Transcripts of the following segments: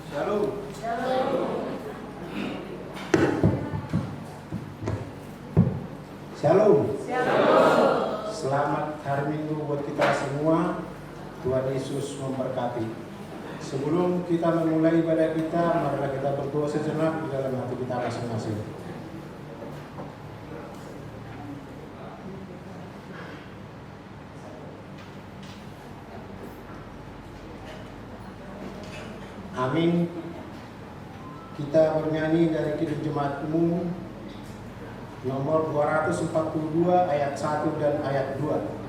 Shalom. Shalom. Selamat hari Minggu buat kita semua. Tuhan Yesus memberkati. Sebelum kita memulai ibadah kita, marilah kita berdoa sejenak di dalam hati kita masing-masing. Amin. Kita bernyanyi dari Kidung Jemaatmu nomor 242 ayat 1 dan ayat 2.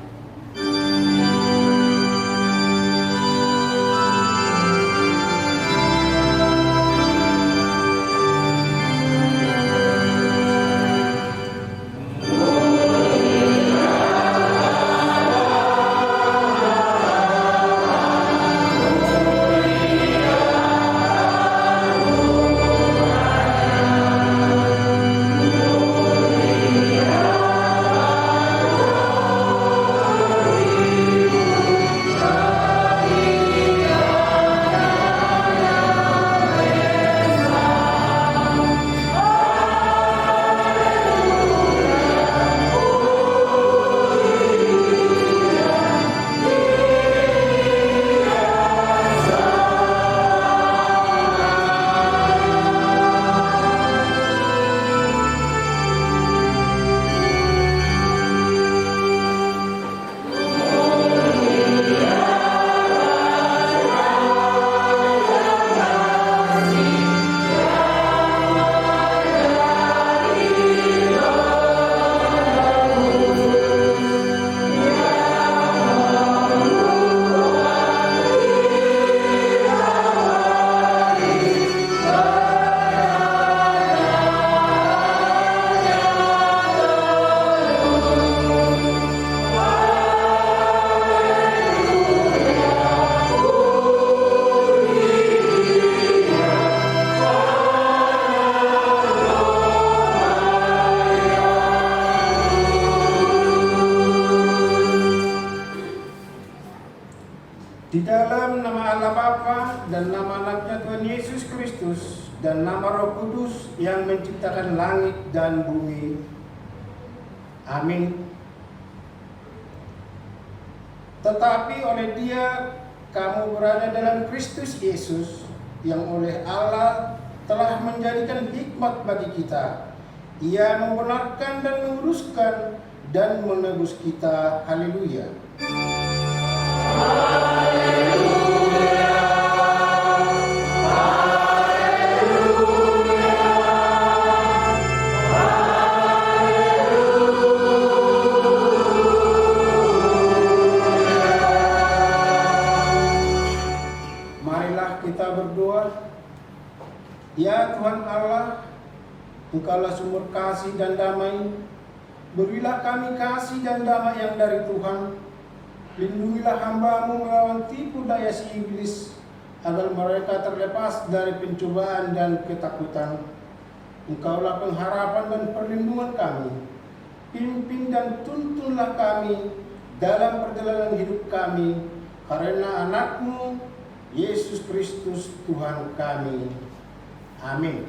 Di dalam nama Allah Bapa dan nama anaknya Tuhan Yesus Kristus dan nama Roh Kudus yang menciptakan langit dan bumi. Amin. Tetapi oleh Dia kamu berada dalam Kristus Yesus, yang oleh Allah telah menjadikan hikmat bagi kita. Ia membenarkan dan meluruskan dan menebus kita. Haleluya. Ya Tuhan Allah, Engkaulah sumber kasih dan damai. Berilah kami kasih dan damai yang dari Tuhan. Lindungilah hamba-Mu melawan tipu daya si iblis, agar mereka terlepas dari pencobaan dan ketakutan. Engkaulah pengharapan dan perlindungan kami. Pimpin dan tuntunlah kami dalam perjalanan hidup kami, karena anak-Mu, Yesus Kristus Tuhan kami. Amin.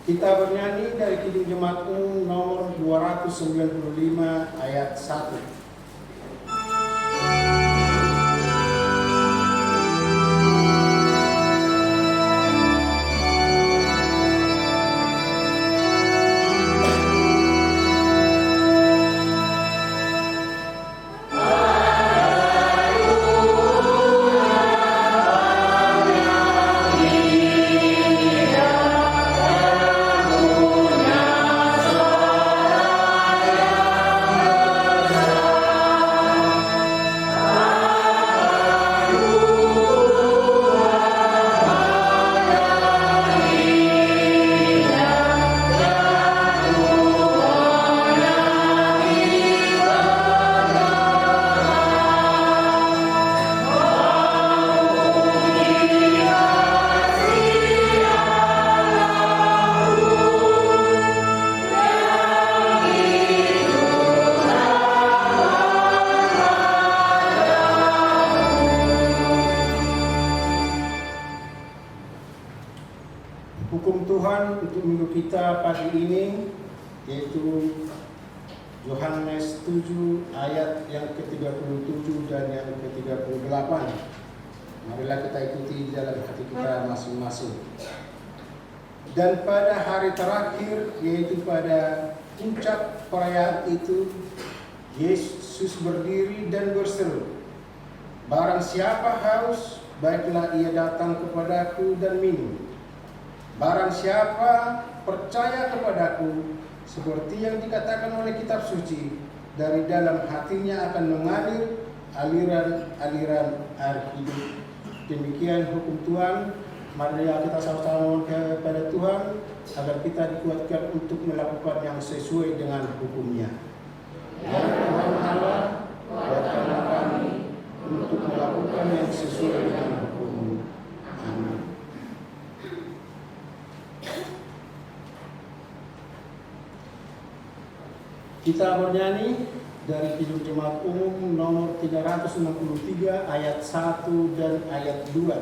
Kita bernyanyi dari Kidung Jemaatmu nomor 295 ayat 1. Hukum Tuhan untuk minggu kita pagi ini yaitu Yohanes 7 ayat yang ke-37 dan yang ke-38. Marilah kita ikuti dalam hati kita masing-masing. Dan pada hari terakhir, yaitu pada puncak perayaan itu, Yesus berdiri dan berseru, "Barang siapa haus, baiklah ia datang kepadaku dan minum. Barang siapa percaya kepadaku, seperti yang dikatakan oleh kitab suci, dari dalam hatinya akan mengalir aliran-aliran air hidup." Demikian hukum Tuhan. Mari kita sama-sama kepada Tuhan agar kita dikuatkan untuk melakukan yang sesuai dengan hukumnya. Ya Tuhan Allah, kuatkanlah kami untuk melakukan yang sesuai dengan hukum-Mu. Amin. Kita bernyanyi dari Kidung Jemaat Umum nomor 363 ayat 1 dan ayat 2.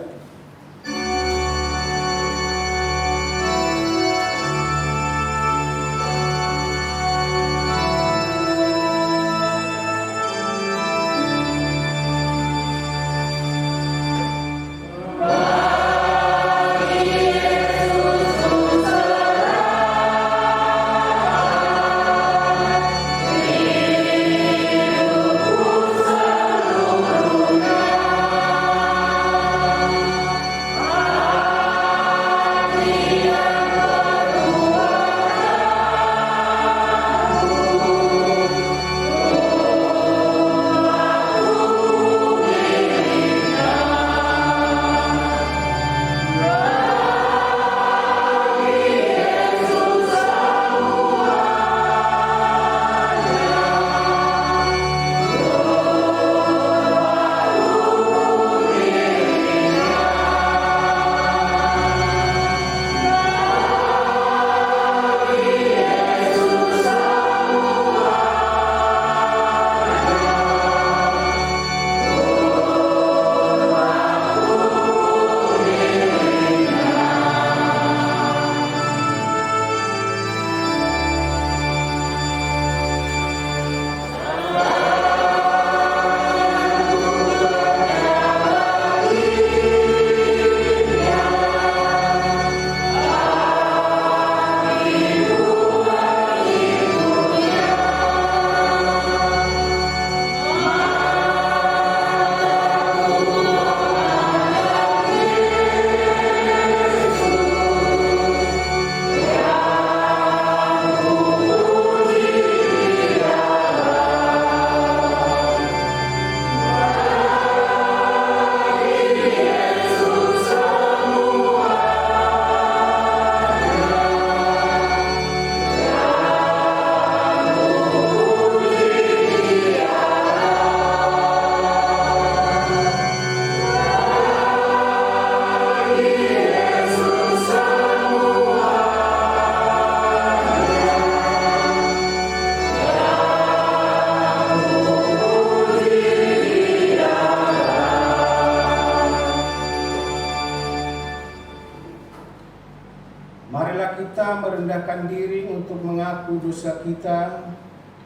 Marilah kita merendahkan diri untuk mengaku dosa kita.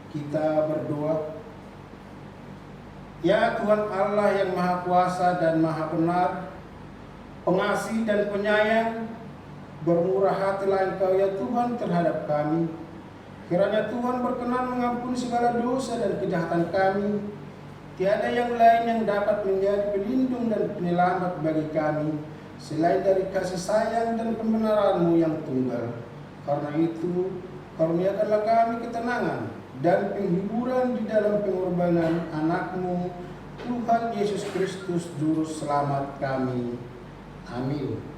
Kita berdoa. Ya Tuhan Allah yang Maha Kuasa dan Maha Benar, pengasih dan penyayang, bermurah hatilah Engkau ya Tuhan terhadap kami. Kiranya Tuhan berkenan mengampuni segala dosa dan kejahatan kami. Tiada yang lain yang dapat menjadi pelindung dan penyelamat bagi kami selain dari kasih sayang dan pembenaran-Mu yang tunggal. Karena itu, karuniakanlah kami ketenangan dan penghiburan di dalam pengorbanan anak-Mu, Tuhan Yesus Kristus, Juru Selamat kami. Amin.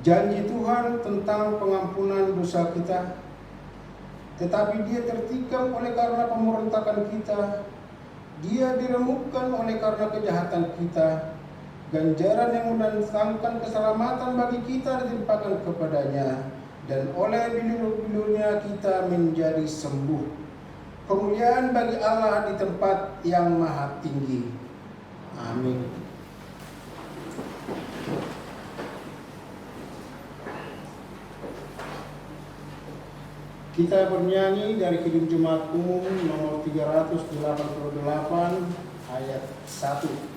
janji Tuhan tentang pengampunan dosa kita, tetapi Dia tertikam oleh karena pemberontakan kita, Dia diremukkan oleh karena kejahatan kita. Ganjaran yang mendatangkan keselamatan bagi kita ditimpakan kepadanya, dan oleh bilur-bilurnya kita menjadi sembuh. Kemuliaan bagi Allah di tempat yang maha tinggi. Amin. Kita bernyanyi dari Kidung Jemaat Umum nomor 388 ayat 1.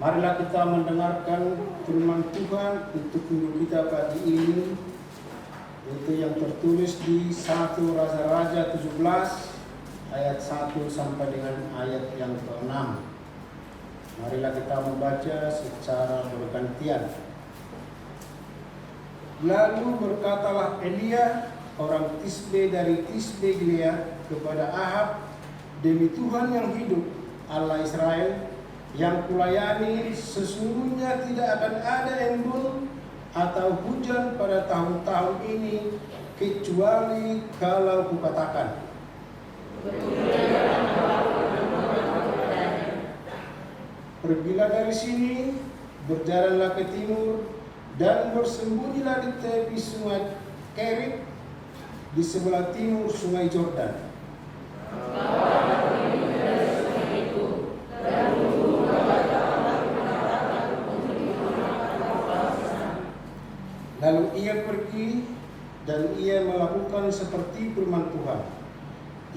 Marilah kita mendengarkan firman Tuhan untuk minggu kita pagi ini, itu yang tertulis di 1 Raja-Raja 17 ayat 1 sampai dengan ayat yang ke-6. Marilah kita membaca secara bergantian. Lalu berkatalah Elia, orang Tisbe dari Tisbe Gilead, kepada Ahab, demi Tuhan yang hidup, Allah Israel, yang kulayani, sesungguhnya tidak akan ada embun atau hujan pada tahun-tahun ini, kecuali kalau kukatakan. Pergilah dari sini, berjalanlah ke timur, dan bersembunyilah di tepi sungai Kerit, di sebelah timur sungai Yordan. Lalu ia pergi dan ia melakukan seperti firman Tuhan.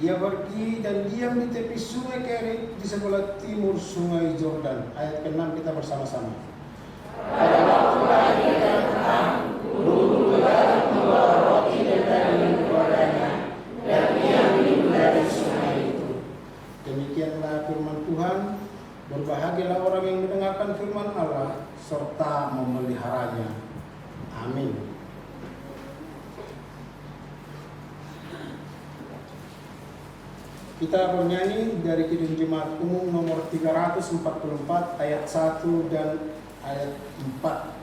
Ia pergi dan diam di tepi sungai Kerit di sebelah timur sungai Yordan. Ayat ke-6 kita bersama-sama. Pada waktu hari datang, burung begalang membawa roti dan daging kepadanya, dan ia minum dari sungai itu. Demikianlah firman Tuhan. Berbahagialah orang yang mendengarkan firman Allah serta memeliharanya. Amin. Kita bernyanyi dari Kidung Jemaat Umum nomor 344 ayat 1 dan ayat 4.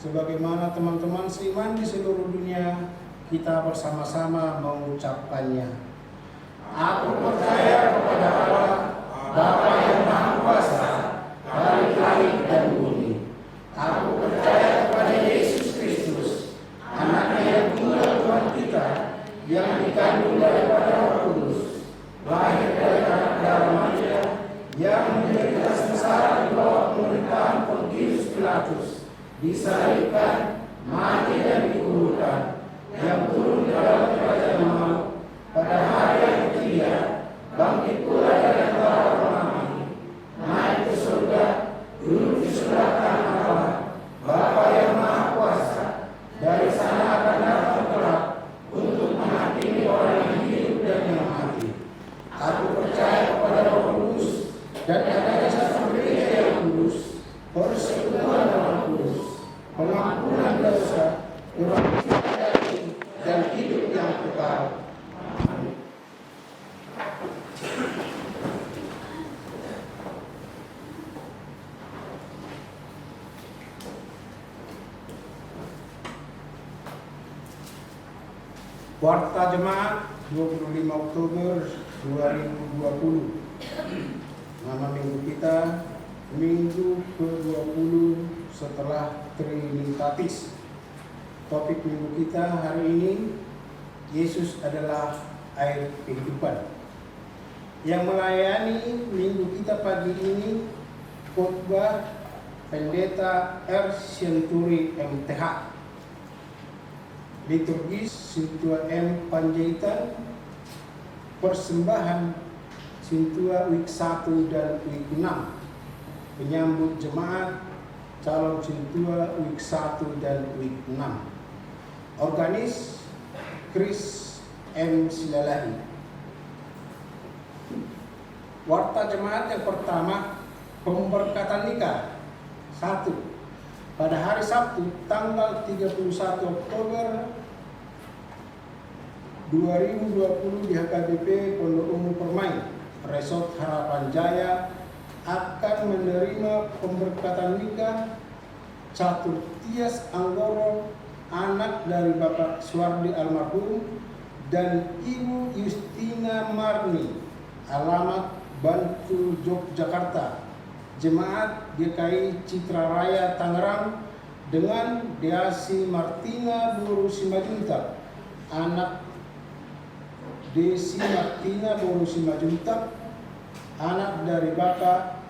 sebagaimana teman-teman seiman di seluruh dunia, kita bersama-sama mengucapkannya. Aku percaya kepada Allah, Bapa yang Maha Kuasa, dari langit dan bumi. Aku percaya kepada Yesus Kristus, Anaknya yang tunggal Tuhan kita, yang dikandung daripada Roh Kudus, lahir dari anak darah Maria, yang menderita sengsara di bawah pemerintahan Pontius Pilatus, disalibkan, mati dan dikuburkan, yang turun ke dalam kerajaan maut, pada hari yang ketiga bangkit pula dari antara orang mati, naik ke surga, duduk di sebelah kanan Allah, Bapa yang Maha Kuasa. Dari sana akan datang kelak untuk menghakimi orang yang hidup dan yang mati. Aku percaya kepada Roh Kudus dan adanya satu gereja yang kudus, persekutuan Roh Kudus, pengampunan dosa, kebangkitan dan hidup yang kekal. Amin. Warta Jemaat 25 Oktober 2020. Nama minggu kita Minggu ke-20 setelah Trinitatis. Topik minggu kita hari ini, Yesus adalah air kehidupan. Yang melayani minggu kita pagi ini, khotbah Pendeta R. Sianturi MTH. Liturgis Sintua M. Panjaitan, persembahan Sintua week 1 dan week 6, penyambut jemaat calon Sintua week 1 dan week 6. Organis Chris M. Silalahi. Warta jemaat yang pertama, pemberkatan nikah 1. Pada hari Sabtu tanggal 31 Oktober 2020 di HKBP Pondok Umum Permai, Resort Harapan Jaya akan menerima pemberkatan nikah Catur Tias Anggoro, anak dari Bapak Suwardi almarhum, dan Ibu Justina Marni, alamat Bantul Yogyakarta, Jemaat GKI Citra Raya Tangerang, dengan Deasi Martina Boru Simajuntak, anak Desi Martina Boru Simajuntak, anak dari Bapak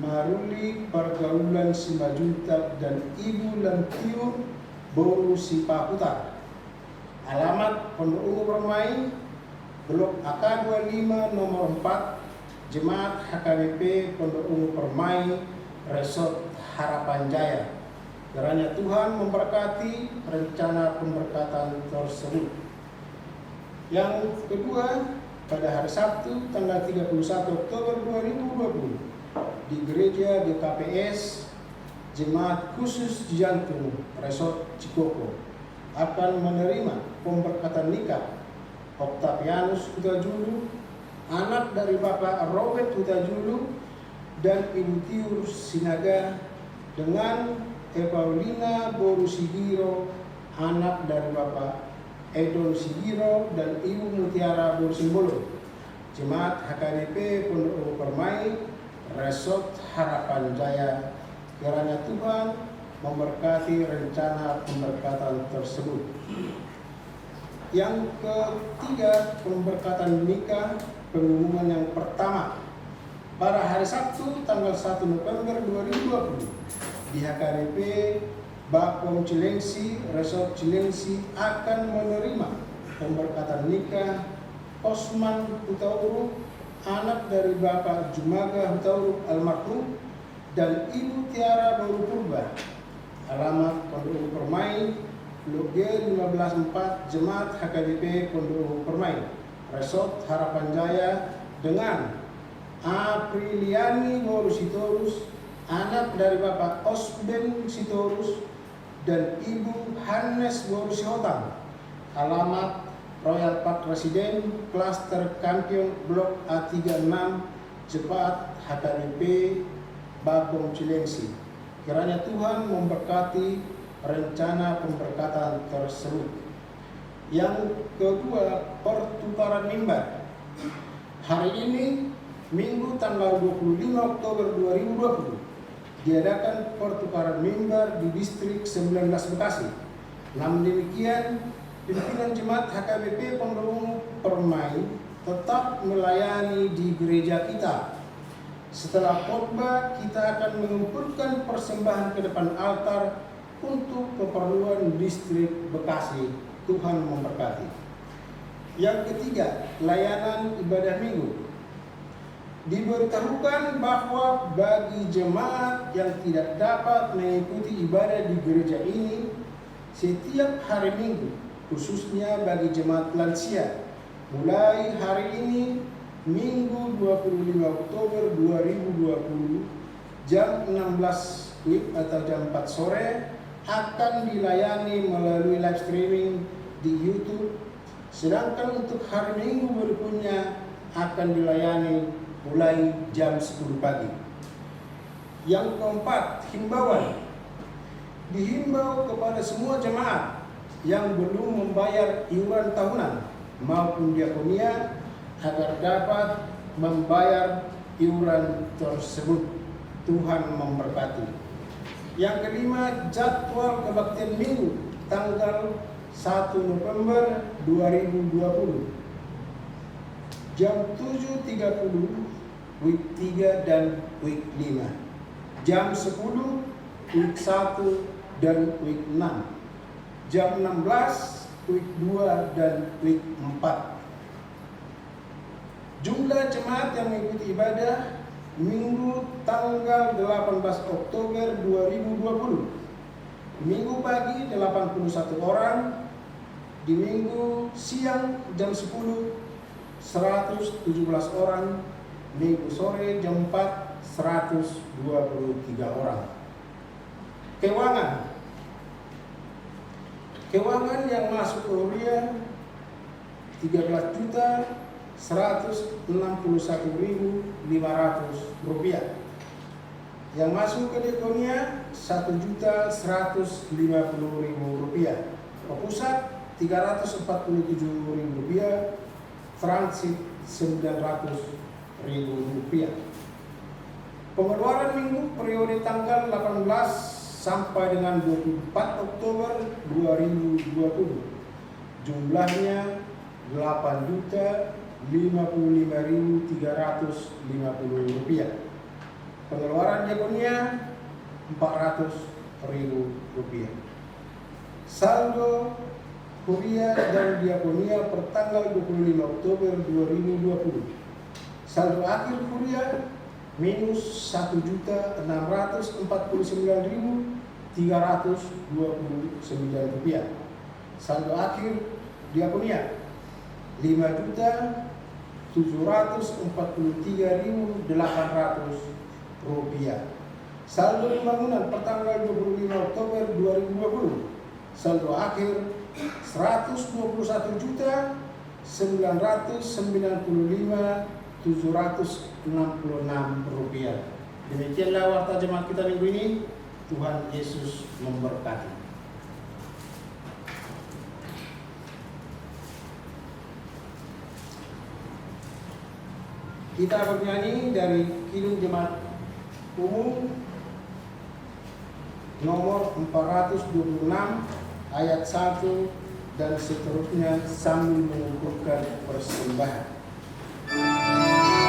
Maruli Pergaulan Simajuntak, dan Ibu Lentiur Boru Sipahuta, alamat Pondok Umum Permai, Blok AK25 nomor 4, Jemaat HKBP Pondok Umum Permai, Resort Harapan Jaya. Kiranya Tuhan memberkati rencana pemberkatan tersebut. Yang kedua, pada hari Sabtu tanggal 31 Oktober 2020 di Gereja GKPS Jemaat Khusus Jantung Resort Cikoko akan menerima pemberkatan nikah Octavianus Hutajulu, anak dari Bapak Robert Hutajulu dan Ibu Tiur Sinaga, dengan Epaulina Boru Sigiro, anak dari Bapak Edon Sigiro dan Ibu Mutiara Boru Simbolo, Jemaat HKBP Pondok Umum Permai, Resort Harapan Jaya. Kiranya Tuhan memberkati rencana pemberkatan tersebut. Yang ketiga, pemberkatan nikah pengumuman yang pertama. Pada hari Sabtu tanggal 1 November 2020 di HKBP Bakom Cilengsi, Resort Cilengsi akan menerima pemberkatan nikah Osman Hutauruk, anak dari Bapak Jumaga Hutauruk almarhum, dan Ibu Tiara Boru Purba, alamat Pondok Umum Permai, Blok G 154, Jemaat HKBP Pondok Umum Permai, Resort Harapan Jaya, dengan Apriliani Boru Sitorus, anak dari Bapak Osben Sitorus, dan Ibu Hannes Boru Sihotang, alamat Royal Park Residen, Klaster Kampion, Blok A36, Jemaat HKBP Bagong Cilengsi. Kiranya Tuhan memberkati rencana pemberkatan tersebut. Yang kedua, pertukaran mimbar. Hari ini, Minggu tanggal 25 Oktober 2020, diadakan pertukaran mimbar di distrik 19 Bekasi. Namun demikian, pimpinan Jemaat HKBP Pondok Permai tetap melayani di gereja kita. Setelah khotbah, kita akan mengumpulkan persembahan ke depan altar untuk keperluan distrik Bekasi. Tuhan memberkati. Yang ketiga, layanan ibadah minggu. Diberitahukan bahwa bagi jemaat yang tidak dapat mengikuti ibadah di gereja ini setiap hari Minggu, khususnya bagi jemaat lansia, mulai hari ini Minggu 25 Oktober 2020 jam 16 WIB atau jam 4 sore akan dilayani melalui live streaming di YouTube. Sedangkan untuk hari Minggu berikutnya akan dilayani mulai jam 10 pagi. Yang keempat, himbauan. Dihimbau kepada semua jemaat yang belum membayar iuran tahunan maupun diakonia agar dapat membayar iuran tersebut. Tuhan memberkati. Yang kelima, jadwal kebaktian minggu tanggal 1 November 2020 jam 7.30 week 3 dan week 5, jam 10 week 1 dan week 6, jam 16 week 2 dan week 4. Jumlah jemaat yang mengikuti ibadah Minggu tanggal 18 Oktober 2020. Minggu pagi 81 orang, di Minggu siang jam 10 117 orang, Minggu sore jam 4 123 orang. Keuangan yang masuk ke Huria 13.161.500 rupiah. Yang masuk ke Diakonia 1.150.000 rupiah. Pusat 347.000 rupiah. Transit 900.000 rupiah. Pengeluaran minggu periode tanggal 18 sampai dengan 24 Oktober 2020 jumlahnya 8.055.350 rupiah. Pengeluaran diakonia 400.000 rupiah. Saldo Huria dan Diakonia per tanggal 25 Oktober 2020. Saldo akhir Huria minus 1.649.329 rupiah. Saldo akhir Diakonia 5.743.800 rupiah. Saldo pembangunan per tanggal 25 Oktober 2020. Saldo akhir 121.995.766 rupiah. Demikianlah warta jemaat kita minggu ini. Tuhan Yesus memberkati. Kita bernyanyi dari Kidung Jemaat Umum nomor 426 ayat 1 dan seterusnya sambil mengumpulkan persembahan. Amen.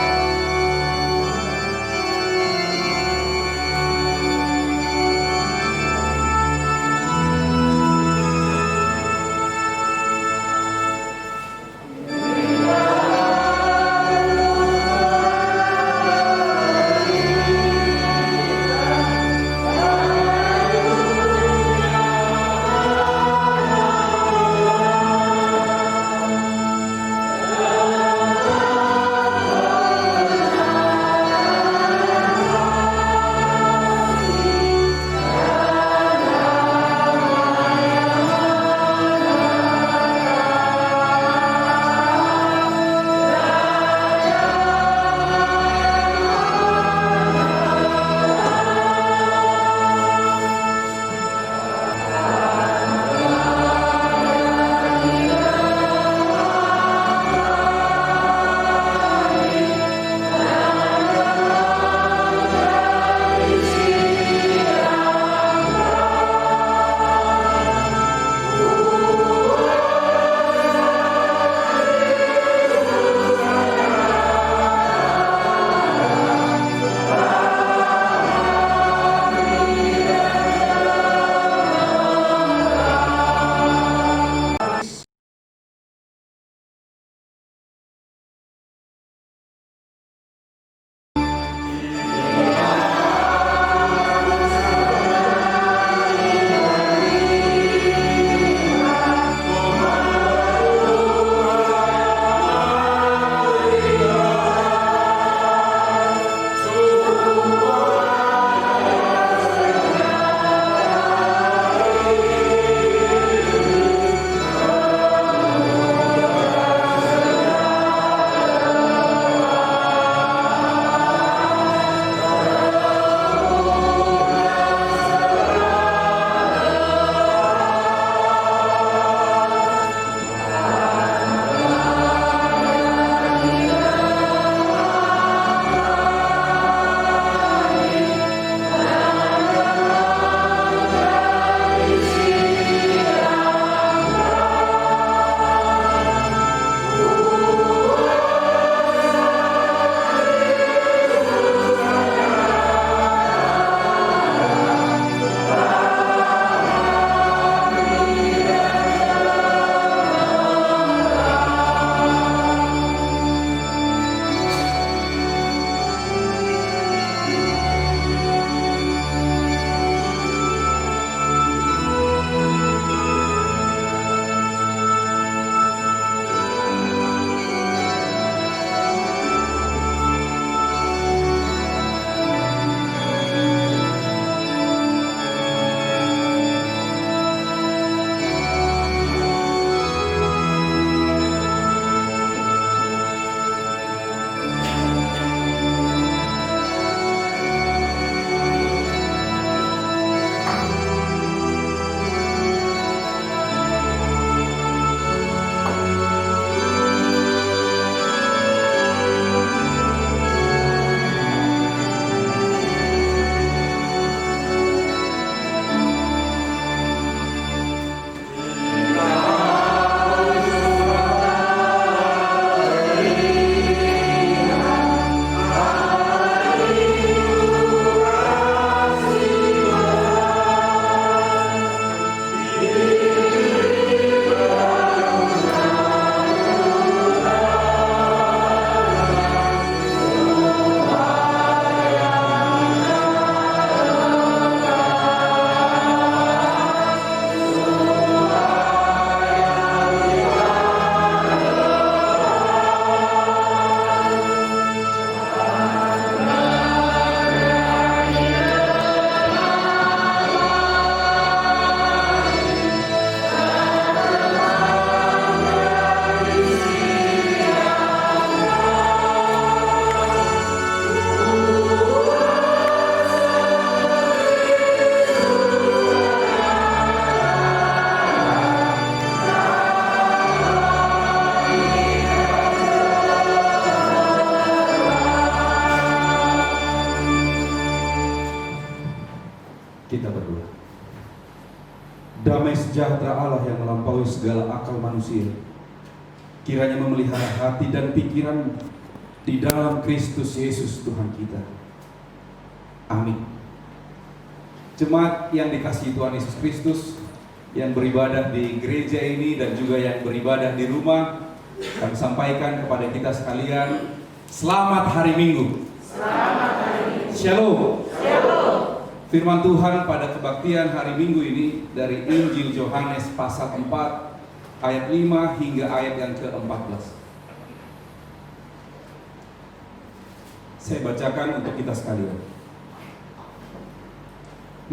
Allah yang melampaui segala akal manusia, kiranya memelihara hati dan pikiran di dalam Kristus Yesus Tuhan kita. Amin. Jemaat yang dikasihi Tuhan Yesus Kristus, yang beribadah di gereja ini dan juga yang beribadah di rumah, kami sampaikan kepada kita sekalian, selamat hari Minggu. Selamat hari Minggu. Shalom. Shalom. Firman Tuhan pada kebaktian hari Minggu ini dari Injil Yohanes pasal 4 ayat 5 hingga ayat yang ke-14. Saya bacakan untuk kita sekalian.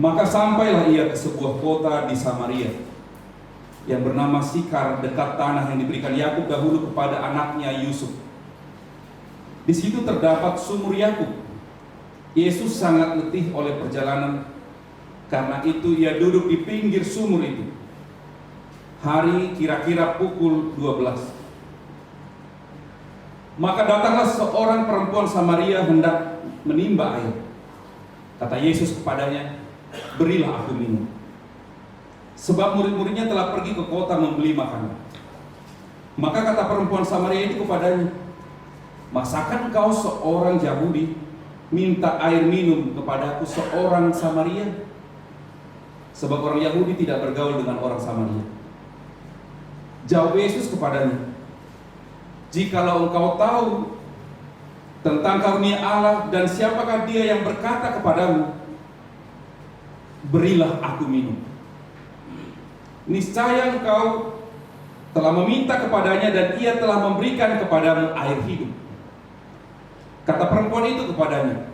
Maka sampailah ia ke sebuah kota di Samaria yang bernama Sikar, dekat tanah yang diberikan Yakub dahulu kepada anaknya Yusuf. Di situ terdapat sumur Yakub. Yesus sangat letih oleh perjalanan, karena itu ia duduk di pinggir sumur itu. Hari kira-kira pukul 12. Maka datanglah seorang perempuan Samaria hendak menimba air. Kata Yesus kepadanya, berilah aku minum. Sebab murid-muridnya telah pergi ke kota membeli makanan. Maka kata perempuan Samaria itu kepadanya, masakan kau seorang Yahudi minta air minum kepadaku seorang Samaria? Sebab orang Yahudi tidak bergaul dengan orang Samaria. Jawab Yesus kepadanya, jikalau engkau tahu tentang karunia Allah dan siapakah dia yang berkata kepadamu, berilah aku minum, niscaya engkau telah meminta kepadanya dan ia telah memberikan kepadamu air hidup. Kata perempuan itu kepadanya,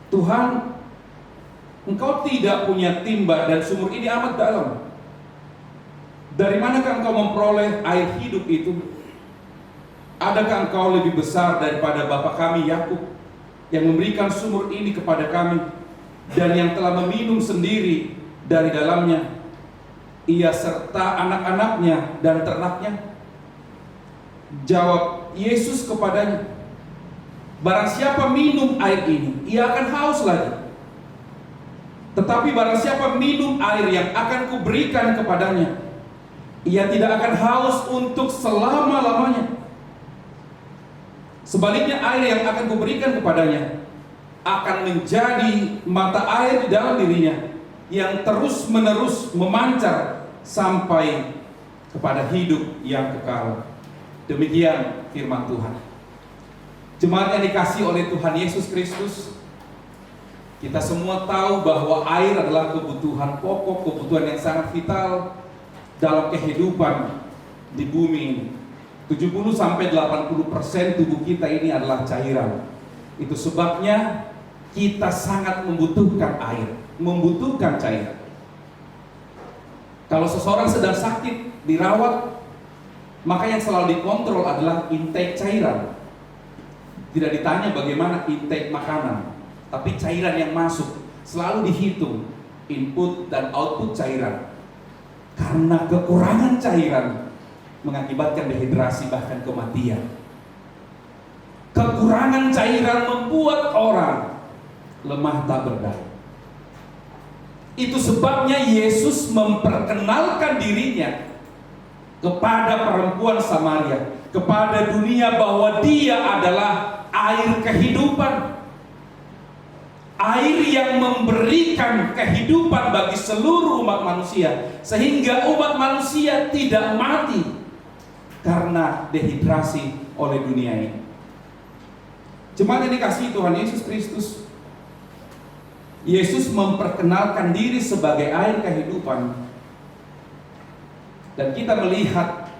Tuhan, engkau tidak punya timba dan sumur ini amat dalam. Dari manakah engkau memperoleh air hidup itu? Adakah engkau lebih besar daripada bapa kami Yakub yang memberikan sumur ini kepada kami dan yang telah meminum sendiri dari dalamnya, ia serta anak-anaknya dan ternaknya? Jawab Yesus kepadanya, barang siapa minum air ini, ia akan haus lagi. Tetapi barang siapa minum air yang akan kuberikan kepadanya, ia tidak akan haus untuk selama-lamanya. Sebaliknya air yang akan kuberikan kepadanya akan menjadi mata air di dalam dirinya yang terus-menerus memancar sampai kepada hidup yang kekal. Demikian firman Tuhan. Jemaat yang dikasihi oleh Tuhan Yesus Kristus, kita semua tahu bahwa air adalah kebutuhan pokok, kebutuhan yang sangat vital dalam kehidupan di bumi ini. 70-80% tubuh kita ini adalah cairan. Itu sebabnya kita sangat membutuhkan air, membutuhkan cairan. Kalau seseorang sedang sakit, dirawat, maka yang selalu dikontrol adalah intake cairan. Tidak ditanya bagaimana intake makanan, tapi cairan yang masuk selalu dihitung, input dan output cairan. Karena kekurangan cairan mengakibatkan dehidrasi bahkan kematian. Kekurangan cairan membuat orang lemah tak berdaya. Itu sebabnya Yesus memperkenalkan dirinya kepada perempuan Samaria, kepada dunia, bahwa dia adalah air kehidupan. Air yang memberikan kehidupan bagi seluruh umat manusia, sehingga umat manusia tidak mati karena dehidrasi oleh dunia ini. Jemaat yang dikasihi Tuhan Yesus Kristus, Yesus memperkenalkan diri sebagai air kehidupan. Dan kita melihat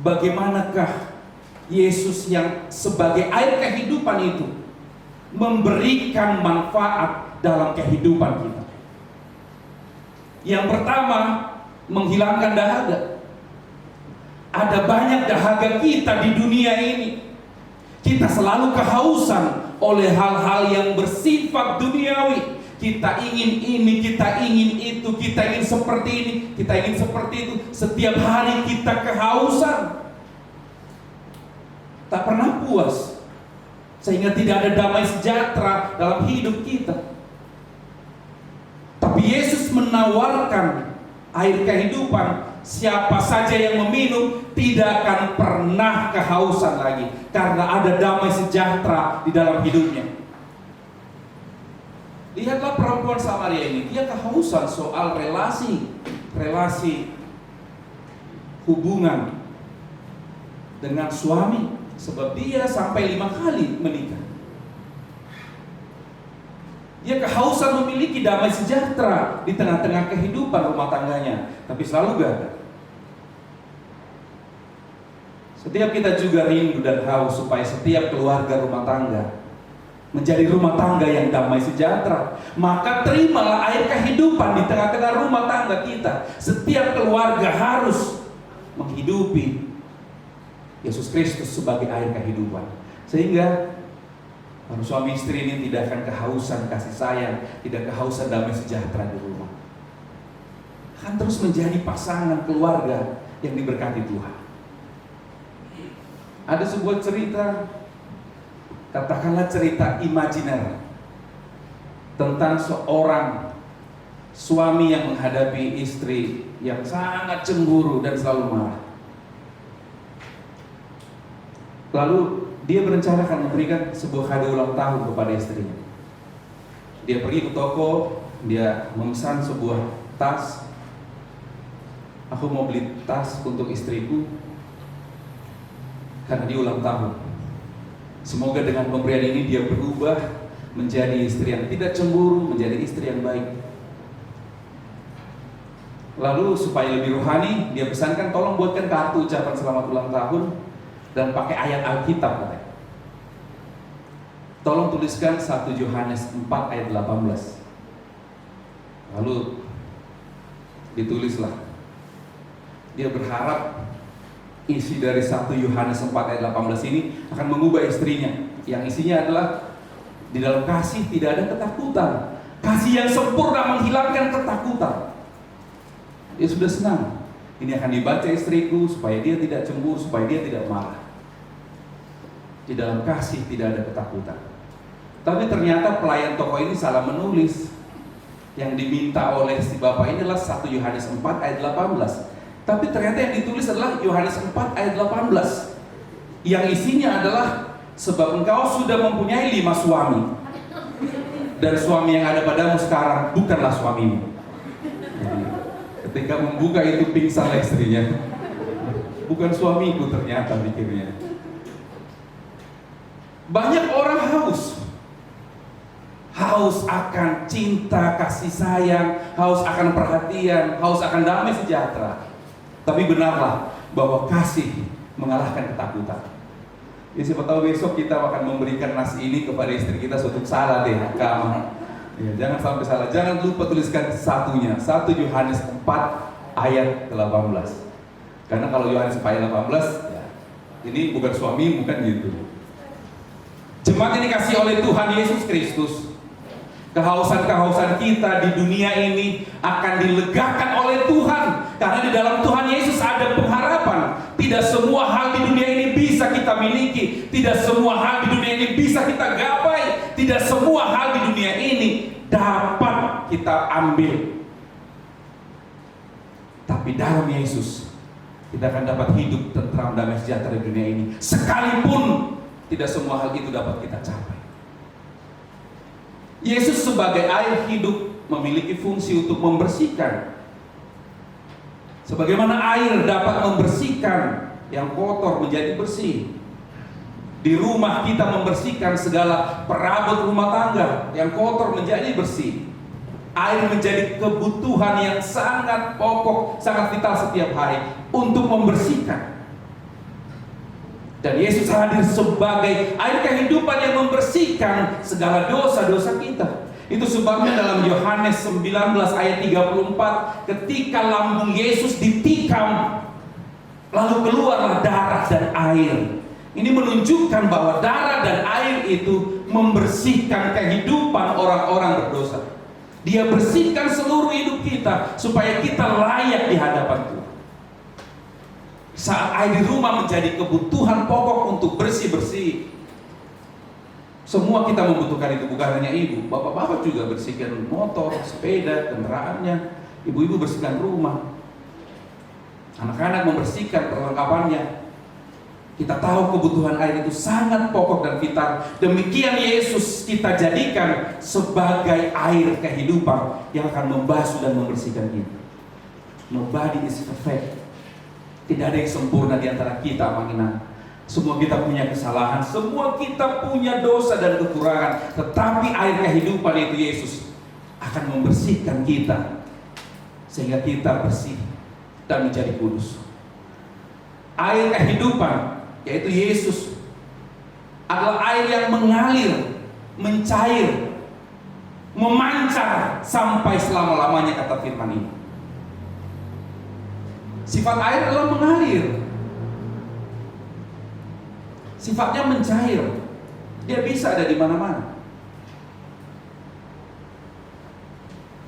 bagaimanakah Yesus yang sebagai air kehidupan itu memberikan manfaat dalam kehidupan kita. Yang pertama, menghilangkan dahaga. Ada banyak dahaga kita di dunia ini. Kita selalu kehausan oleh hal-hal yang bersifat duniawi. Kita ingin ini, kita ingin itu, kita ingin seperti ini, kita ingin seperti itu. Setiap hari kita kehausan, tak pernah puas, sehingga tidak ada damai sejahtera dalam hidup kita. Tapi Yesus menawarkan air kehidupan. Siapa saja yang meminum tidak akan pernah kehausan lagi, karena ada damai sejahtera di dalam hidupnya. Lihatlah perempuan Samaria ini, dia kehausan soal relasi hubungan dengan suami, sebab dia sampai 5 kali menikah. Dia kehausan memiliki damai sejahtera di tengah-tengah kehidupan rumah tangganya, tapi selalu gagal. Setiap kita juga rindu dan haus supaya setiap keluarga rumah tangga menjadi rumah tangga yang damai sejahtera. Maka terimalah air kehidupan di tengah-tengah rumah tangga kita. Setiap keluarga harus menghidupi Yesus Kristus sebagai air kehidupan, sehingga suami istri ini tidak akan kehausan kasih sayang, tidak kehausan damai sejahtera di rumah. Akan terus menjadi pasangan keluarga yang diberkati Tuhan. Ada sebuah cerita, katakanlah cerita imajiner, tentang seorang suami yang menghadapi istri yang sangat cemburu dan selalu marah. Lalu dia berencana akan memberikan sebuah kado ulang tahun kepada istrinya. Dia pergi ke toko, dia memesan sebuah tas. Aku mau beli tas untuk istriku karena dia ulang tahun. Semoga dengan pemberian ini dia berubah menjadi istri yang tidak cemburu, menjadi istri yang baik. Lalu supaya lebih rohani, dia pesankan tolong buatkan kartu ucapan selamat ulang tahun dan pakai ayat Alkitab katanya. Tolong tuliskan 1 Yohanes 4 ayat 18. Lalu ditulislah. Dia berharap isi dari 1 Yohanes 4 ayat 18 ini akan mengubah istrinya, yang isinya adalah di dalam kasih tidak ada ketakutan. Kasih yang sempurna menghilangkan ketakutan. Dia sudah senang. Ini akan dibaca istriku supaya dia tidak cemburu, supaya dia tidak marah. Di dalam kasih tidak ada ketakutan. Tapi ternyata pelayan toko ini salah menulis. Yang diminta oleh si bapak ini adalah 1 Yohanes 4 ayat 18. Tapi ternyata yang ditulis adalah Yohanes 4 ayat 18. Yang isinya adalah sebab engkau sudah mempunyai 5 suami, dan suami yang ada padamu sekarang bukanlah suamimu. Jadi, ketika membuka itu pingsanlah istrinya. Bukan suamiku ternyata pikirnya. Banyak orang haus akan cinta, kasih sayang, haus akan perhatian, haus akan damai sejahtera. Tapi benarlah bahwa kasih mengalahkan ketakutan. Ya, siapa tahu besok kita akan memberikan nasi ini kepada istri kita suatu salah deh, kamu. Ya, jangan sampai salah. Jangan lupa tuliskan satunya, 1 Yohanes 4 ayat 18. Karena kalau Yohanes 4 ayat 18, ya, ini bukan suami, bukan gitu. Jemaat ini dikasih oleh Tuhan Yesus Kristus. Kehausan-kehausan kita di dunia ini akan dilegakan oleh Tuhan, karena di dalam Tuhan Yesus ada pengharapan. Tidak semua hal di dunia ini bisa kita miliki, tidak semua hal di dunia ini bisa kita gapai, tidak semua hal di dunia ini dapat kita ambil. Tapi dalam Yesus kita akan dapat hidup tentram, damai sejahtera di dunia ini, sekalipun tidak semua hal itu dapat kita capai. Yesus sebagai air hidup memiliki fungsi untuk membersihkan. Sebagaimana air dapat membersihkan yang kotor menjadi bersih. Di rumah kita membersihkan segala perabot rumah tangga yang kotor menjadi bersih. Air menjadi kebutuhan yang sangat pokok, sangat vital setiap hari untuk membersihkan. Dan Yesus hadir sebagai air kehidupan yang membersihkan segala dosa-dosa kita. Itu sebabnya dalam Yohanes 19 ayat 34, ketika lambung Yesus ditikam, lalu keluarlah darah dan air. Ini menunjukkan bahwa darah dan air itu membersihkan kehidupan orang-orang berdosa. Dia bersihkan seluruh hidup kita supaya kita layak di hadapan Tuhan. Saat air di rumah menjadi kebutuhan pokok untuk bersih-bersih. Semua kita membutuhkan itu, bukan hanya ibu. Bapak-bapak juga bersihkan motor, sepeda, kendaraannya. Ibu-ibu bersihkan rumah, anak-anak membersihkan perlengkapannya. Kita tahu kebutuhan air itu sangat pokok dan vital. Demikian Yesus kita jadikan sebagai air kehidupan yang akan membasuh dan membersihkan kita. Nobody is perfect. Tidak ada yang sempurna di antara kita, Manginan. Semua kita punya kesalahan, semua kita punya dosa dan kekurangan. Tetapi air kehidupan itu Yesus akan membersihkan kita sehingga kita bersih dan menjadi kudus. Air kehidupan, yaitu Yesus, adalah air yang mengalir, mencair, memancar sampai selama-lamanya, kata firman ini. Sifat air adalah mengalir, sifatnya mencair. Dia bisa ada di mana-mana.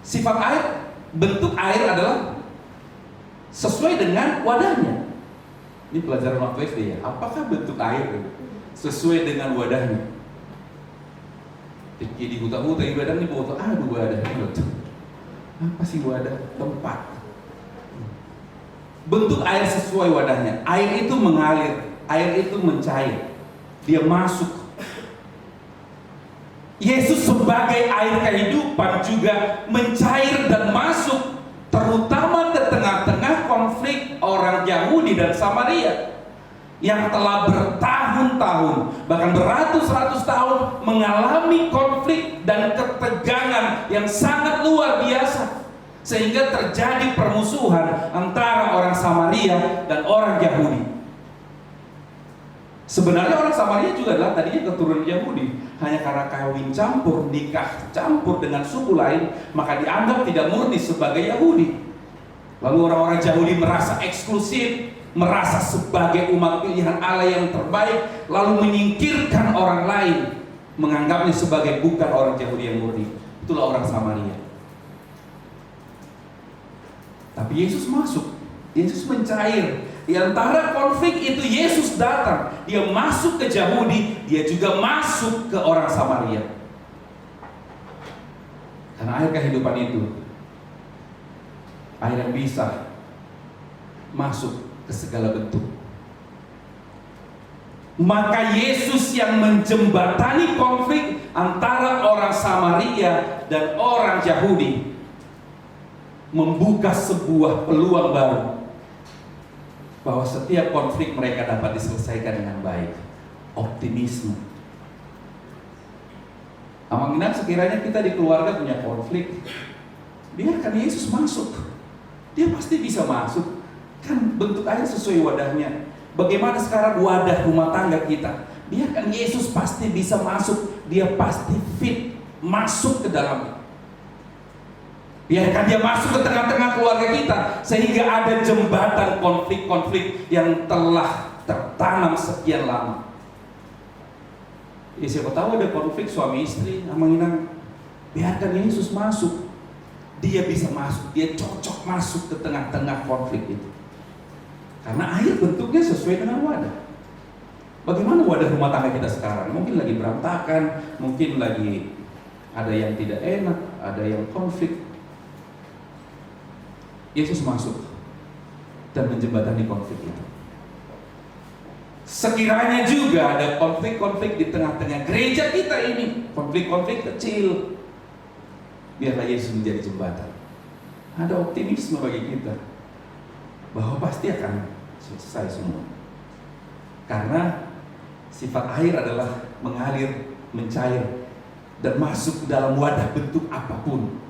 Sifat air, bentuk air adalah sesuai dengan wadahnya. Ini pelajaran waktu SD ya. Apakah bentuk air sesuai dengan wadahnya? Di huta-huta di badan ini foto, aduh wadah. Apa sih wadah? Tempat. Bentuk air sesuai wadahnya. Air itu mengalir, air itu mencair. Dia masuk. Yesus sebagai air kehidupan juga mencair dan masuk, terutama ke tengah-tengah konflik orang Yahudi dan Samaria yang telah bertahun-tahun, bahkan beratus-ratus tahun mengalami konflik dan ketegangan yang sangat luar biasa, sehingga terjadi permusuhan antara orang Samaria dan orang Yahudi. Sebenarnya orang Samaria juga adalah tadinya keturunan Yahudi, hanya karena kawin campur, nikah campur dengan suku lain, maka dianggap tidak murni sebagai Yahudi. Lalu orang-orang Yahudi merasa eksklusif, merasa sebagai umat pilihan Allah yang terbaik, lalu menyingkirkan orang lain, menganggapnya sebagai bukan orang Yahudi yang murni. Itulah orang Samaria. Tapi Yesus masuk, Yesus mencair. Di antara konflik itu Yesus datang. Dia masuk ke Yahudi, dia juga masuk ke orang Samaria. Karena air kehidupan itu, air yang bisa masuk ke segala bentuk. Maka Yesus yang menjembatani konflik antara orang Samaria dan orang Yahudi membuka sebuah peluang baru, bahwa setiap konflik mereka dapat diselesaikan dengan baik. Optimisme. Amanginan, sekiranya kita di keluarga punya konflik, biarkan Yesus masuk. Dia pasti bisa masuk. Kan bentuk air sesuai wadahnya. Bagaimana sekarang wadah rumah tangga kita? Biarkan Yesus pasti bisa masuk. Dia pasti fit masuk ke dalamnya. Biarkan dia masuk ke tengah-tengah keluarga kita, sehingga ada jembatan konflik-konflik yang telah tertanam sekian lama. Ya, siapa tahu ada konflik suami istri, Amanginan, biarkan Yesus masuk. Dia bisa masuk, dia cocok masuk ke tengah-tengah konflik itu. Karena air bentuknya sesuai dengan wadah. Bagaimana wadah rumah tangga kita sekarang? Mungkin lagi berantakan, mungkin lagi ada yang tidak enak, ada yang konflik. Yesus masuk dan menjembatani konflik itu. Sekiranya juga ada konflik-konflik di tengah-tengah gereja kita ini, konflik-konflik kecil, biarlah Yesus menjadi jembatan. Ada optimisme bagi kita bahwa pasti akan selesai semua. Karena sifat air adalah mengalir, mencair, dan masuk ke dalam wadah bentuk apapun.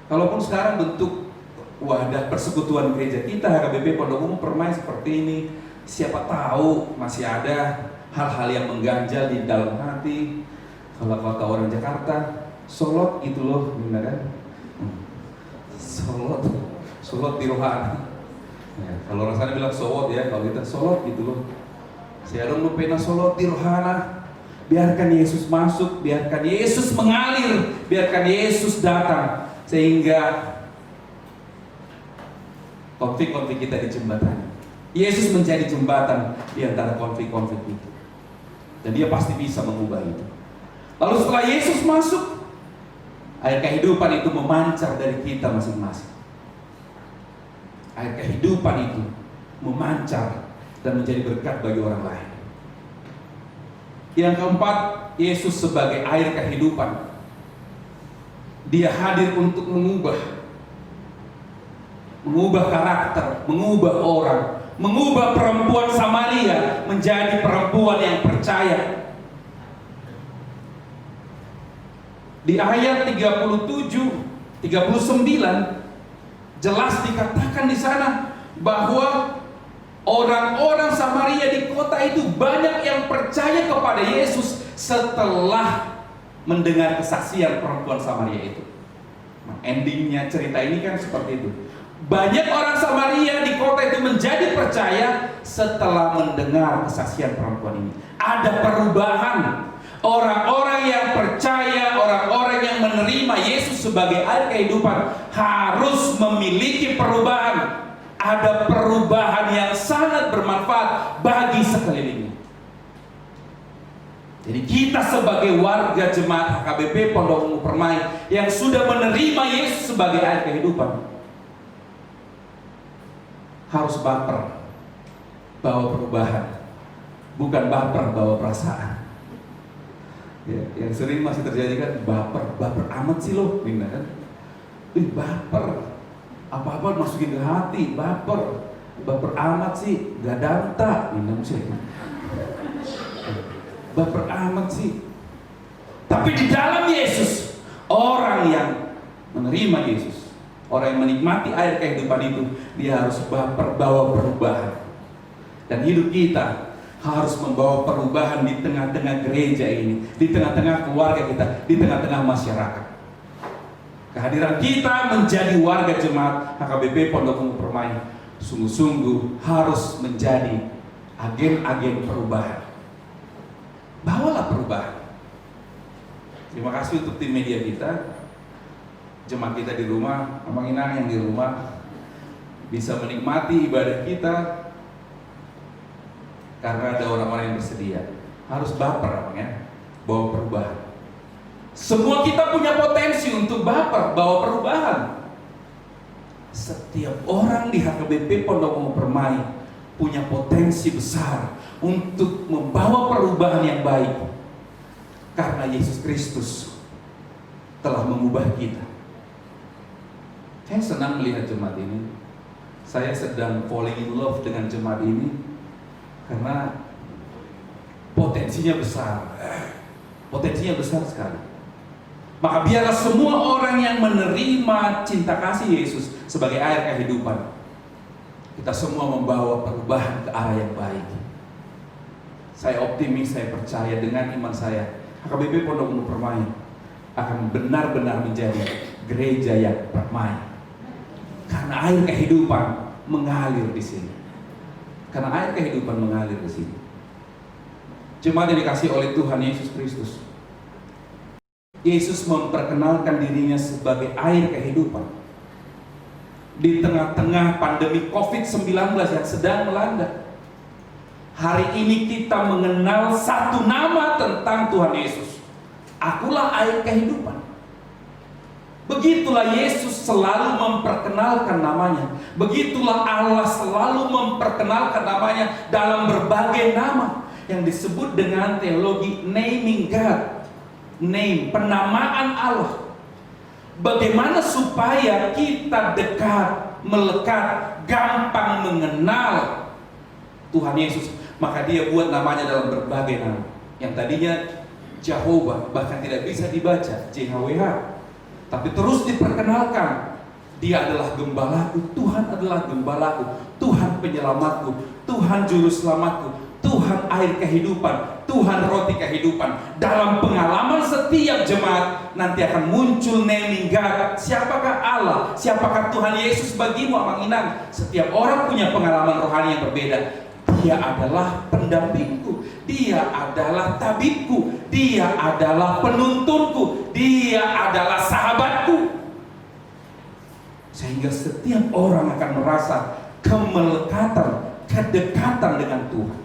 Kalaupun sekarang bentuk wadah persekutuan gereja kita, HKBP Pondok Umum Permai seperti ini, siapa tahu masih ada hal-hal yang mengganjal di dalam hati. Kalau kata orang Jakarta, solot itu loh, benar kan? Solot di rohani. Ya, kalau orang sana bilang solot ya, kalau kita solot gitu loh. Saya dong lupa solot di rohana. Biarkan Yesus masuk, biarkan Yesus mengalir, biarkan Yesus datang, sehingga konflik-konflik kita dijembatani. Yesus menjadi jembatan di antara konflik-konflik itu, dan dia pasti bisa mengubah itu. Lalu setelah Yesus masuk, Air kehidupan itu memancar dari kita masing-masing. Air kehidupan itu memancar dan menjadi berkat bagi orang lain. Yang keempat, Yesus sebagai air kehidupan. Dia hadir untuk mengubah karakter, mengubah orang, mengubah perempuan Samaria menjadi perempuan yang percaya. Di ayat 37, 39 jelas dikatakan di sana bahwa orang-orang Samaria di kota itu banyak yang percaya kepada Yesus setelah mendengar kesaksian perempuan Samaria itu. Nah, endingnya cerita ini kan seperti itu. Banyak orang Samaria di kota itu menjadi percaya setelah mendengar kesaksian perempuan ini. Ada perubahan. Orang-orang yang percaya, orang-orang yang menerima Yesus sebagai air kehidupan harus memiliki perubahan. Ada perubahan yang sangat bermanfaat bagi sekelilingnya. Jadi kita sebagai warga jemaat HKBP Pondok Ungu Permai yang sudah menerima Yesus sebagai air kehidupan, harus baper bawa perubahan, bukan baper bawa perasaan. Ya, yang sering masih terjadi kan baper amat sih lo, Nina kan? Baper, apa-apa masukin ke hati, baper amat sih, gak danta, Nina mesti. Baper amat sih. Tapi di dalam Yesus, orang yang menerima Yesus, orang yang menikmati air kehidupan itu, dia harus baper bawa perubahan. Dan hidup kita harus membawa perubahan di tengah-tengah gereja ini, di tengah-tengah keluarga kita, di tengah-tengah masyarakat. Kehadiran kita menjadi warga jemaat HKBP Pondok Ungu Permai sungguh-sungguh harus menjadi agen-agen perubahan. Bawalah perubahan. Terima kasih untuk tim media kita, jemaat kita di rumah, Amang Inang yang di rumah bisa menikmati ibadah kita karena ada orang-orang yang bersedia. Harus baper, ya, bawa perubahan. Semua kita punya potensi untuk baper, bawa perubahan. Setiap orang di HKBP Pondok Ungu Permai punya potensi besar untuk membawa perubahan yang baik, karena Yesus Kristus telah mengubah kita. Saya senang melihat jemaat ini. Saya sedang falling in love dengan jemaat ini karena potensinya besar. Potensinya besar sekali. Maka biarlah semua orang yang menerima cinta kasih Yesus sebagai air kehidupan, kita semua membawa perubahan ke arah yang baik. Saya optimis, saya percaya dengan iman saya, HKBP Pondok Ungu Permai akan benar-benar menjadi gereja yang permai. Karena air kehidupan mengalir di sini. Karena air kehidupan mengalir di sini. Jemaat yang dikasihi oleh Tuhan Yesus Kristus, Yesus memperkenalkan dirinya sebagai air kehidupan. Di tengah-tengah pandemi COVID-19 yang sedang melanda, hari ini kita mengenal satu nama tentang Tuhan Yesus. Akulah air kehidupan. Begitulah Yesus selalu memperkenalkan namanya. Begitulah Allah selalu memperkenalkan namanya dalam berbagai nama yang disebut dengan teologi naming God. Name, penamaan Allah. Bagaimana supaya kita dekat, melekat, gampang mengenal Tuhan Yesus? Maka dia buat namanya dalam berbagai nama. Yang tadinya Jehovah, bahkan tidak bisa dibaca JHWH, tapi terus diperkenalkan. Dia adalah gembalaku, Tuhan adalah gembalaku, Tuhan penyelamatku, Tuhan juru selamatku, Tuhan air kehidupan, Tuhan roti kehidupan. Dalam pengalaman setiap jemaat nanti akan muncul naming God. Siapakah Allah? Siapakah Tuhan Yesus bagimu, Amang Inang? Setiap orang punya pengalaman rohani yang berbeda. Dia adalah pendampingku, Dia adalah tabibku, Dia adalah penuntunku, Dia adalah sahabatku. Sehingga setiap orang akan merasa kemelekatan, kedekatan dengan Tuhan.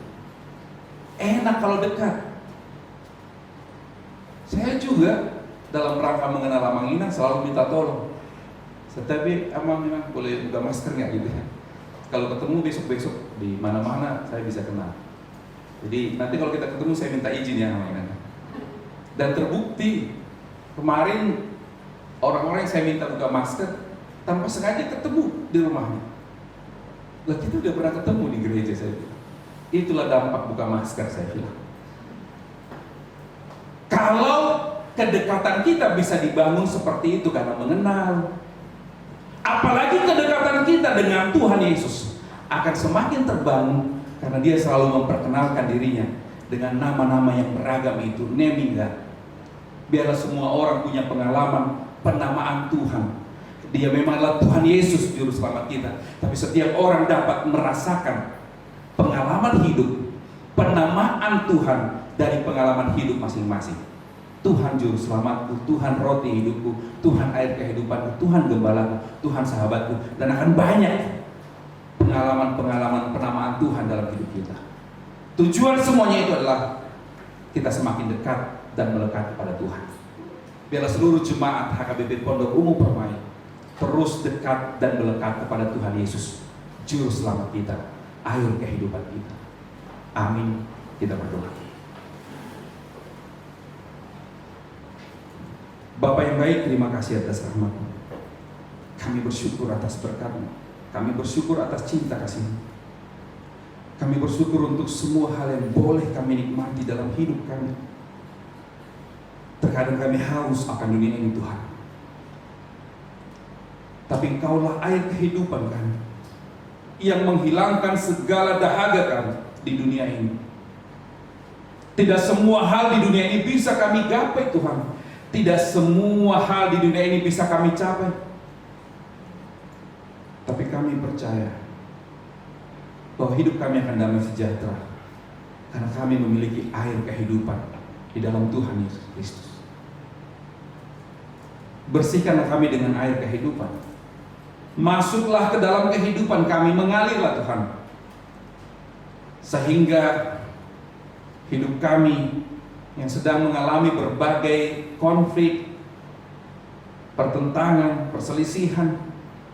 Enak kalau dekat. Saya juga dalam rangka mengenal Amang Inang selalu minta tolong. Tetapi Amang Inang boleh buka masker nggak gitu ya? Kalau ketemu besok-besok di mana-mana saya bisa kenal. Jadi nanti kalau kita ketemu saya minta izin ya Amang Inang. Dan terbukti kemarin orang-orang yang saya minta buka masker tanpa sengaja ketemu di rumahnya. Lah kita udah pernah ketemu di gereja, saya bilang. Itulah dampak buka masker, saya bilang. Kalau kedekatan kita bisa dibangun seperti itu karena mengenal, apalagi kedekatan kita dengan Tuhan Yesus akan semakin terbangun karena Dia selalu memperkenalkan dirinya dengan nama-nama yang beragam itu, naming God. Biarlah semua orang punya pengalaman penamaan Tuhan. Dia memang adalah Tuhan Yesus juru selamat kita. Tapi setiap orang dapat merasakan pengalaman hidup, penamaan Tuhan dari pengalaman hidup masing-masing. Tuhan juru selamatku, Tuhan roti hidupku, Tuhan air kehidupanku, Tuhan gembalaku, Tuhan sahabatku. Dan akan banyak pengalaman-pengalaman penamaan Tuhan dalam hidup kita. Tujuan semuanya itu adalah kita semakin dekat dan melekat kepada Tuhan. Biarlah seluruh jemaat HKBP Pondok Ungu Permai terus dekat dan melekat kepada Tuhan Yesus, juru selamat kita, air kehidupan kita. Amin. Kita berdoa. Bapa yang baik, terima kasih atas rahmat-Mu. Kami bersyukur atas berkat-Mu. Kami bersyukur atas cinta kasih-Mu. Kami bersyukur untuk semua hal yang boleh kami nikmati dalam hidup kami. Terkadang kami haus akan dunia ini, Tuhan. Tapi Engkaulah air kehidupan kami, yang menghilangkan segala dahaga kami di dunia ini. Tidak semua hal di dunia ini bisa kami gapai, Tuhan. Tidak semua hal di dunia ini bisa kami capai. Tapi kami percaya bahwa hidup kami akan damai sejahtera karena kami memiliki air kehidupan di dalam Tuhan Yesus Kristus. Bersihkanlah kami dengan air kehidupan. Masuklah ke dalam kehidupan kami, mengalirlah Tuhan, sehingga hidup kami yang sedang mengalami berbagai konflik, pertentangan, perselisihan,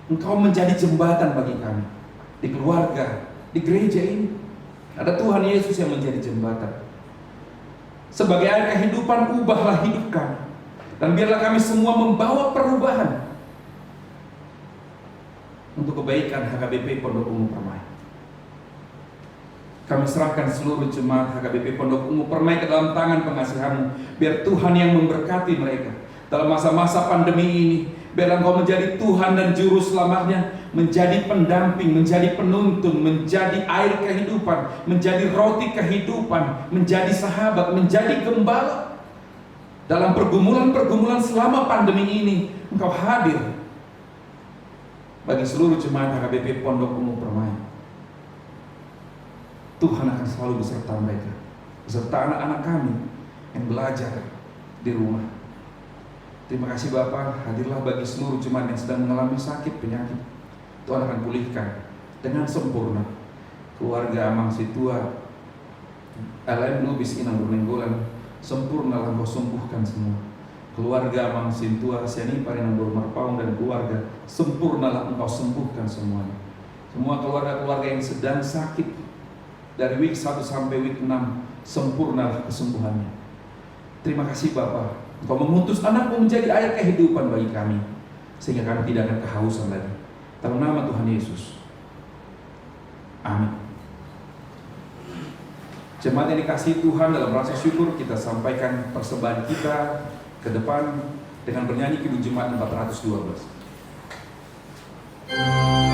Engkau menjadi jembatan bagi kami. Di keluarga, di gereja ini ada Tuhan Yesus yang menjadi jembatan. Sebagai air kehidupan, ubahlah hidup kami, dan biarlah kami semua membawa perubahan untuk kebaikan HKBP Pondok Ungu Permai. Kami serahkan seluruh jemaat HKBP Pondok Ungu Permai ke dalam tangan pengasihan-Mu. Biar Tuhan yang memberkati mereka dalam masa-masa pandemi ini. Biar Engkau menjadi Tuhan dan Juru Selamatnya, menjadi pendamping, menjadi penuntun, menjadi air kehidupan, menjadi roti kehidupan, menjadi sahabat, menjadi gembala. Dalam pergumulan-pergumulan selama pandemi ini, Engkau hadir bagi seluruh jemaat HKBP Pondok Ungu Permai. Tuhan akan selalu beserta mereka, beserta anak-anak kami yang belajar di rumah. Terima kasih Bapa, hadirlah bagi seluruh jemaat yang sedang mengalami sakit, penyakit. Tuhan akan pulihkan dengan sempurna. Keluarga Amang Situa, LM Lubis Inang Bernenggolan, sempurnalah Engkau sembuhkan semua. Keluarga Amang Sintua, Siani Parinang Marpaung dan keluarga, sempurnalah Engkau sembuhkan semuanya. Semua keluarga-keluarga yang sedang sakit dari week 1 sampai week 6, sempurnalah kesembuhannya. Terima kasih Bapa, Engkau mengutus anak-Mu menjadi air kehidupan bagi kami, sehingga kami tidak akan kehausan lagi. Dalam nama Tuhan Yesus. Amin. Jemaat yang dikasihi Tuhan, dalam rasa syukur kita sampaikan persembahan kita ke depan dengan bernyanyi Kidung Jemaat 412. Kau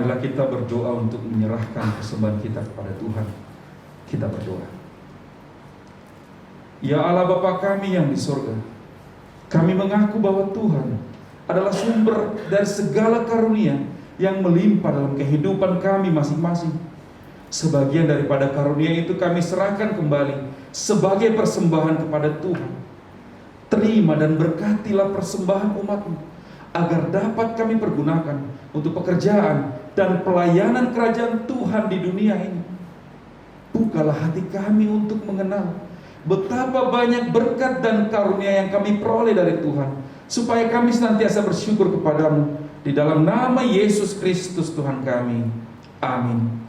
marilah kita berdoa untuk menyerahkan persembahan kita kepada Tuhan. Kita berdoa. Ya Allah Bapa kami yang di surga, kami mengaku bahwa Tuhan adalah sumber dari segala karunia yang melimpah dalam kehidupan kami masing-masing. Sebagian daripada karunia itu kami serahkan kembali sebagai persembahan kepada Tuhan. Terima dan berkatilah persembahan umat-Mu, agar dapat kami pergunakan untuk pekerjaan dan pelayanan kerajaan Tuhan di dunia ini. Bukalah hati kami untuk mengenal betapa banyak berkat dan karunia yang kami peroleh dari Tuhan, supaya kami senantiasa bersyukur kepadamu. Di dalam nama Yesus Kristus Tuhan kami. Amin.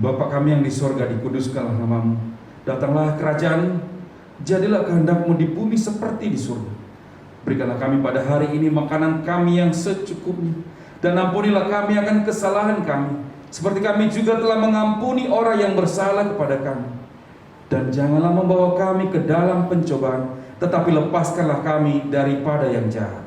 Bapa kami yang di sorga, dikuduskanlah nama-Mu. Datanglah kerajaan, jadilah kehendak-Mu di bumi seperti di surga. Berikanlah kami pada hari ini makanan kami yang secukupnya, dan ampunilah kami akan kesalahan kami, seperti kami juga telah mengampuni orang yang bersalah kepada kami. Dan janganlah membawa kami ke dalam pencobaan, tetapi lepaskanlah kami daripada yang jahat.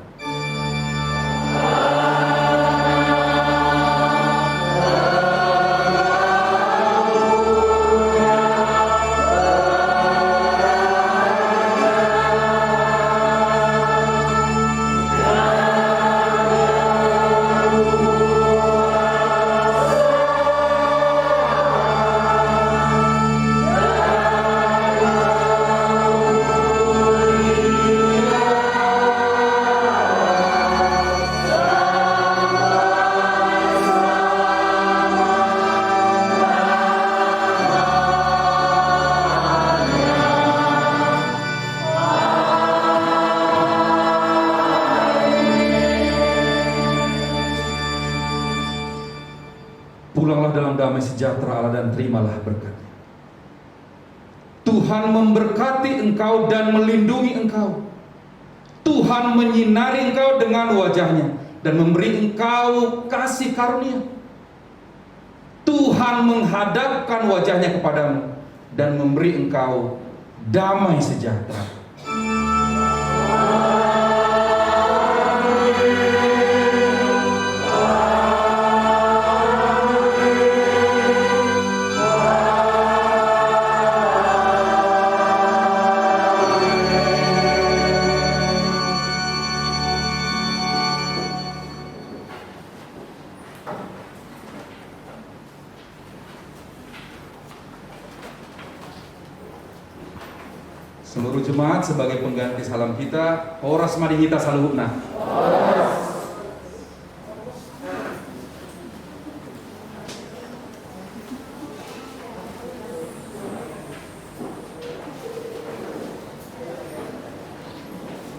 Pulanglah dalam damai sejahtera Allah dan terimalah berkat. Tuhan memberkati engkau dan melindungi engkau. Tuhan menyinari engkau dengan wajahnya dan memberi engkau kasih karunia. Tuhan menghadapkan wajahnya kepadamu dan memberi engkau damai sejahtera. Seluruh jemaat sebagai pengganti salam kita, Horas Madihita Saluhukna.